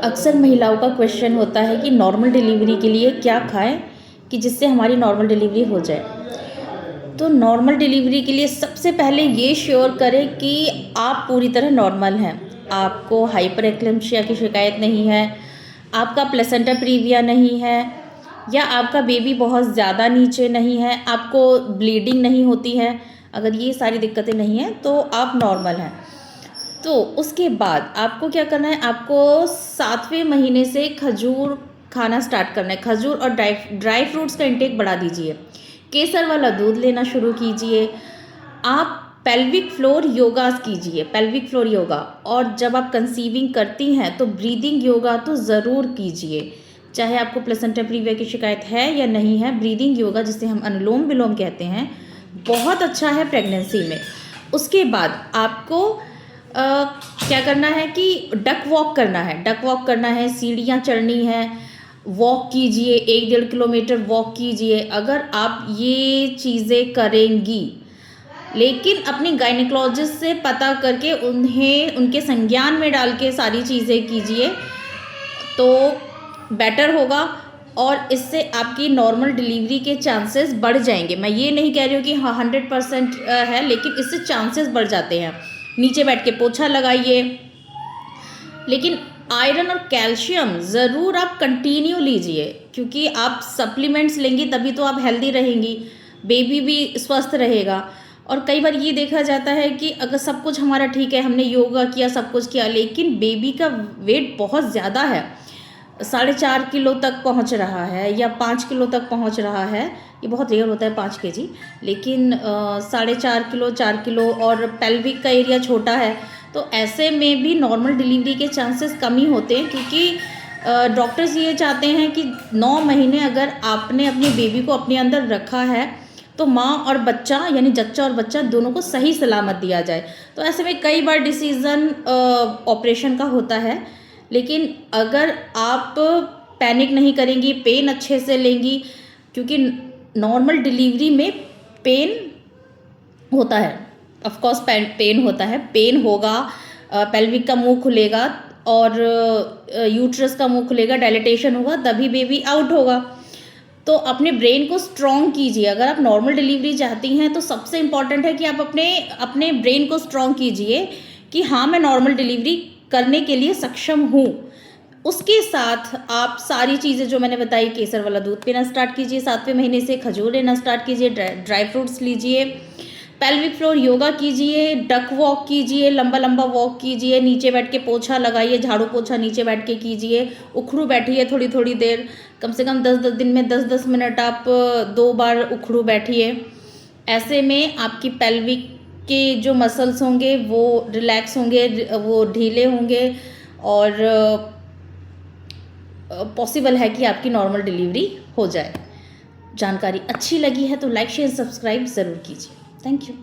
अक्सर महिलाओं का क्वेश्चन होता है कि नॉर्मल डिलीवरी के लिए क्या खाएं कि जिससे हमारी नॉर्मल डिलीवरी हो जाए। तो नॉर्मल डिलीवरी के लिए सबसे पहले ये श्योर करें कि आप पूरी तरह नॉर्मल हैं। आपको हाइपर एक्लेम्शिया की शिकायत नहीं है, आपका प्लेसेंटा प्रीविया नहीं है, या आपका बेबी बहुत ज़्यादा नीचे नहीं है, आपको ब्लीडिंग नहीं होती है। अगर ये सारी दिक्कतें नहीं हैं तो आप नॉर्मल हैं। तो उसके बाद आपको क्या करना है, आपको 7वें महीने से खजूर खाना स्टार्ट करना है। खजूर और ड्राई फ्रूट्स का इंटेक बढ़ा दीजिए। केसर वाला दूध लेना शुरू कीजिए। आप पेल्विक फ्लोर योगास कीजिए, पेल्विक फ्लोर योगा। और जब आप कंसीविंग करती हैं तो ब्रीदिंग योगा तो ज़रूर कीजिए। चाहे आपको प्लेसेंटा प्रीविया की शिकायत है या नहीं है, ब्रीदिंग योगा जिसे हम अनुलोम विलोम कहते हैं बहुत अच्छा है प्रेगनेंसी में। उसके बाद आपको क्या करना है कि डक वॉक करना है, डक वॉक करना है, सीढ़ियाँ चढ़नी है, वॉक कीजिए, 1-1.5 किलोमीटर वॉक कीजिए। अगर आप ये चीज़ें करेंगी, लेकिन अपनी गायनिकोलॉजिस्ट से पता करके उन्हें उनके संज्ञान में डाल के सारी चीज़ें कीजिए तो बेटर होगा। और इससे आपकी नॉर्मल डिलीवरी के चांसेस बढ़ जाएंगे। मैं ये नहीं कह रही हूँ कि हाँ 100% है, लेकिन इससे चांसेस बढ़ जाते हैं। नीचे बैठ के पोछा लगाइए। लेकिन आयरन और कैल्शियम ज़रूर आप कंटिन्यू लीजिए, क्योंकि आप सप्लीमेंट्स लेंगी तभी तो आप हेल्दी रहेंगी, बेबी भी स्वस्थ रहेगा। और कई बार ये देखा जाता है कि अगर सब कुछ हमारा ठीक है, हमने योगा किया, सब कुछ किया, लेकिन बेबी का वेट बहुत ज़्यादा है, 4.5 किलो तक पहुंच रहा है या 5 किलो तक पहुंच रहा है। ये बहुत रेयर होता है 5 केजी, लेकिन 4.5 किलो, 4 किलो, और पेल्विक का एरिया छोटा है, तो ऐसे में भी नॉर्मल डिलीवरी के चांसेस कम ही होते हैं। क्योंकि डॉक्टर्स ये चाहते हैं कि 9 महीने अगर आपने अपने बेबी को अपने अंदर रखा है तो माँ और बच्चा यानी जच्चा और बच्चा दोनों को सही सलामत दिया जाए। तो ऐसे में कई बार डिसीज़न ऑपरेशन का होता है, लेकिन अगर आप पैनिक नहीं करेंगी, पेन अच्छे से लेंगी, क्योंकि नॉर्मल डिलीवरी में पेन होता है, ऑफ कोर्स पेन होता है, पेन होगा, पेल्विक का मुंह खुलेगा और यूट्रस का मुंह खुलेगा, डायलिटेशन होगा, तभी बेबी आउट होगा। तो अपने ब्रेन को स्ट्रॉन्ग कीजिए। अगर आप नॉर्मल डिलीवरी चाहती हैं तो सबसे इम्पॉर्टेंट है कि आप अपने ब्रेन को स्ट्रॉन्ग कीजिए कि हाँ मैं नॉर्मल डिलीवरी करने के लिए सक्षम हूँ। उसके साथ आप सारी चीज़ें जो मैंने बताई, केसर वाला दूध पीना स्टार्ट कीजिए, 7वें महीने से खजूर लेना स्टार्ट कीजिए, ड्राई फ्रूट्स लीजिए, पेल्विक फ्लोर योगा कीजिए, डक वॉक कीजिए, लंबा लंबा वॉक कीजिए, नीचे बैठ के पोछा लगाइए, झाड़ू पोछा नीचे बैठ के कीजिए, उखड़ू बैठिए थोड़ी थोड़ी देर, कम से कम 10-10 दिन में 10-10 मिनट आप 2 बार उखड़ू बैठिए। ऐसे में आपकी पेल्विक के जो मसल्स होंगे वो रिलैक्स होंगे, वो ढीले होंगे, और पॉसिबल है कि आपकी नॉर्मल डिलीवरी हो जाए। जानकारी अच्छी लगी है तो लाइक शेयर सब्सक्राइब ज़रूर कीजिए। Thank you.